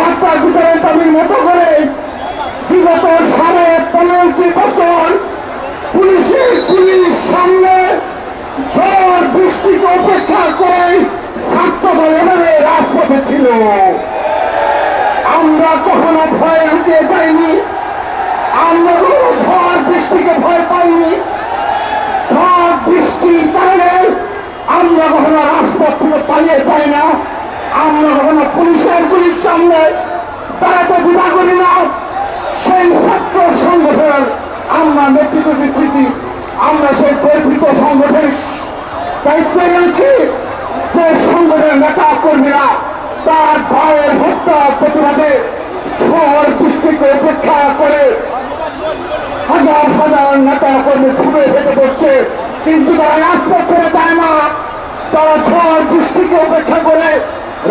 হত্যার বিচারের দাবির মতো করে বিগত 15.5 বছর পুলিশ সামনে ঝড় বৃষ্টিকে উপেক্ষা করে ছাত্রদল এভাবে রাজপথে ছিল। আমরা কখনো ভয় লুকিয়ে যাইনি, আমরা কখনো ঝড় বৃষ্টিকে ভয় পাইনি। ঝড় বৃষ্টির কারণে আমরা কখনো রাজপথ থেকে পালিয়ে যাই না, আমরা কখনো পুলিশের গুলির সামনে দাঁড়াতে দ্বিধা করি না। সেই ছাত্র সংগঠনের আমরা নেতৃত্ব দিচ্ছি, আমরা সেই গর্বিত সংগঠনের দায়িত্ব নিয়েছি। যে সংগঠনের নেতা কর্মীরা তার ভাইয়ের হত্যার প্রতিবাদে ঝড় বৃষ্টিকে উপেক্ষা করে হাজার হাজার নেতা কর্মী ঘুরে ফেটে পড়ছে, কিন্তু তারা রাজপথ ছেড়ে যায় না, তারা ঝড় বৃষ্টিকে উপেক্ষা করে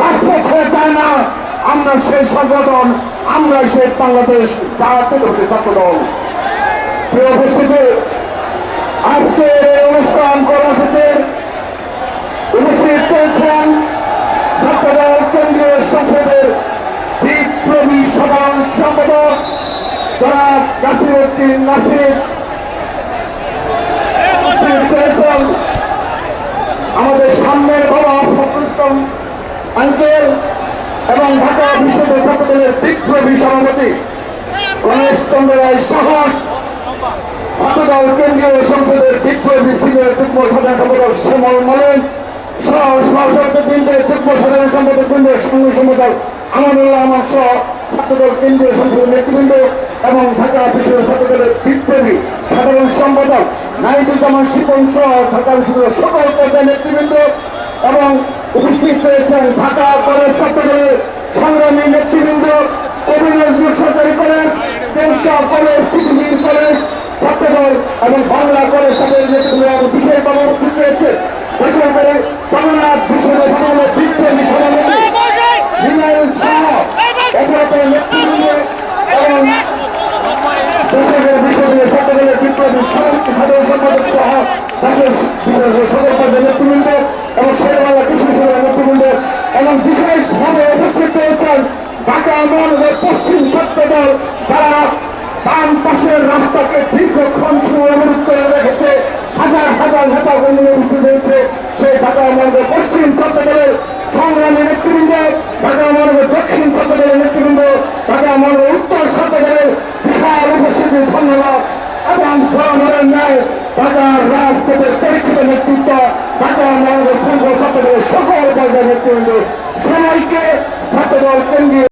রাজপথ ছেড়ে যায় না। আমরা সেই সংগঠন, আমরা সেই বাংলাদেশ জাতীয়তাবাদী ছাত্রদল। প্রিয় উপস্থিতি, আজকের এই অনুষ্ঠান কর্মসূচির উপস্থিত হয়েছেন ছাত্রদল কেন্দ্রীয় সংসদের বিপ্লবী সাধারণ সম্পাদক জনাব নাসিরউদ্দিন নাসির, আমাদের সামনের বাবা ফখরুল ইসলাম আঙ্কেল এবং ঢাকা বিশ্ববিদ্যালয় ছাত্রদলের বিপ্লবী সভাপতি গণেশ চন্দ্র রায় সাহস, ছাত্রদল কেন্দ্রীয় সংসদের বিপ্লবী সিনিয়র যুগ্ম সাধারণ সম্পাদক শ্যামল মলেন, সহসভাপতিবৃন্দের যুগ্ম সাধারণ সম্পাদক বৃন্দের সংঘ সম্পাদক আমানুল্লাহ আহমদ সহ ছাত্রদল কেন্দ্রীয় সংসদের নেতৃবৃন্দ এবং ঢাকা বিশ্ববিদ্যালয় ছাত্রদলের বিপ্লবী সাধারণ সম্পাদক নাহিদুজ্জামান শিপন সহ ঢাকা বিশ্ববিদ্যালয়ের সকল পর্যায়ের নেতৃবৃন্দ এবং উপস্থিত রয়েছেন ঢাকা কলেজ ছাত্রদলের সংগ্রামী নেতৃবৃন্দ, কবি নজরুল সরকারি কলেজ, তেজগাঁও কলেজ, পৃথিবীর কলেজ ছাত্রদল এবং বাংলা কলেজ ছাত্রদের নেতৃবৃন্দ এবং বিশেষভাবে উপস্থিত রয়েছে বেসরকারি জগন্নাথ বিশ্ববিদ্যালয়ের বিপ্লবী সভাপতি হিমায়ুন সহ অপরাধের নেতৃবৃন্দ এবং বেসরকারি বিশ্ববিদ্যালয়ের ছাত্রদলের বিপ্লবী সাধারণ সম্পাদক সহ দেশের সকল পর্যায়ের নেতৃবৃন্দ এবং শেরবাংলা বিশ্ববিদ্যালয়ের নেতৃবৃন্দ এবং বিশেষভাবে উপস্থিত রয়েছেন ঢাকা মহানগর পশ্চিম ছাত্রদল, যারা ডান পাশের রাস্তাকে দীর্ঘক্ষণ সময় অবরোধ করে রেখেছে। হাজার হাজার নেতা কর্মী উপস্থিত হয়েছে সেই ঢাকা মহানগর পশ্চিম ছাত্রদলের সংগ্রামী নেতৃবৃন্দ, ঢাকা মহানগর দক্ষিণ ছাত্রদলের নেতৃবৃন্দ, ঢাকা মহানগর উত্তর ছাত্রদলের বিশাল উপস্থিতি ধন্যবাদ এবং জনগণের ন্যায় ঢাকার রাজপথের পরীক্ষিত নেতৃত্ব, ঢাকা মহানগর পূর্ব ছাত্রদলের সকল পর্যায়ের নেতৃবৃন্দ সবাইকে ছাত্রদল কেন্দ্রীয়